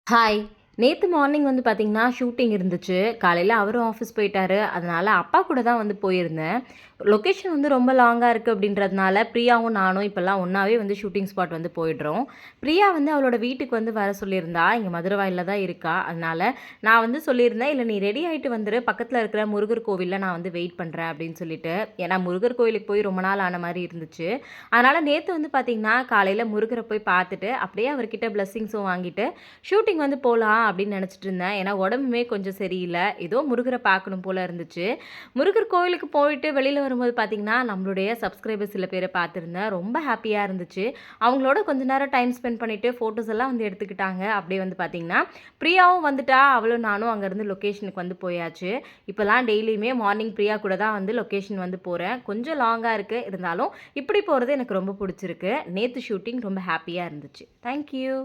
Hi. நேத்து morning வந்து பார்த்தீங்கன்னா, ஷூட்டிங் இருந்துச்சு. காலையில அவரும் ஆஃபீஸ் போயிட்டாரு. அதனால அப்பா கூட தான் வந்து போயிருந்தேன். லொகேஷன் வந்து ரொம்ப லாங்கா இருக்கு அப்படின்றதுனால, பிரியாவும் நானும் இப்பலாம் ஒண்ணாவே வந்து ஷூட்டிங் ஸ்பாட் வந்து போயிடுறோம். பிரியா வந்து அவளோட வீட்டுக்கு வந்து வர சொல்லியிருந்தா. இங்க மதுரவாயில்ல தான் இருக்கா. அதனால நான் வந்து சொல்லியிருந்தேன், "இல்ல நீ ரெடி ஆயிட்டு வந்துரு. பக்கத்துல இருக்கிற முருகர் கோவில்ல நான் வந்து வெயிட் பண்றேன்" அப்படின்னு சொல்லிட்டு. ஏன்னா முருகர் கோயிலுக்கு போய் ரொம்ப நாள் ஆன மாரி இருந்துச்சு. அதனால நேத்து வந்து பார்த்தீங்கன்னா, காலையில முருகர போய் பார்த்துட்டு, அப்படியே அவர்கிட்ட பிளெஸ்ஸிங்ஸும் வாங்கிட்டு ஷூட்டிங் வந்து போலாம் அப்படின்னு நினச்சிட்டு இருந்தேன். ஏன்னா உடம்புமே கொஞ்சம் சரியில்ல. ஏதோ முருகர பார்க்கணும் போல இருந்துச்சு. முருகர் கோவிலுக்கு போயிட்டு வெளியில வரும்போது பார்த்தீங்கன்னா, நம்மளுடைய சப்ஸ்கிரைபர்ஸ் சில பேர பார்த்துருந்தேன். ரொம்ப ஹேப்பியா இருந்துச்சு. அவங்களோட கொஞ்ச நேரம் டைம் ஸ்பெண்ட் பண்ணிட்டு ஃபோட்டோஸ் எல்லாம் வந்து எடுத்துக்கிட்டாங்க. அப்படியே வந்து பார்த்தீங்கன்னா, பிரியாவும் வந்துட்டா. அவளும் நானும் அங்கேருந்து லொகேஷனுக்கு வந்து போயாச்சு. இப்போலாம் டெய்லியுமே மார்னிங் பிரியா கூட தான் வந்து லொகேஷன் வந்து போறேன். கொஞ்சம் லாங்கா இருக்கு. இருந்தாலும் இப்படி போறது எனக்கு ரொம்ப புடிச்சிருக்கு. நேத்து ஷூட்டிங் ரொம்ப ஹேப்பியா இருந்துச்சு. Thank you.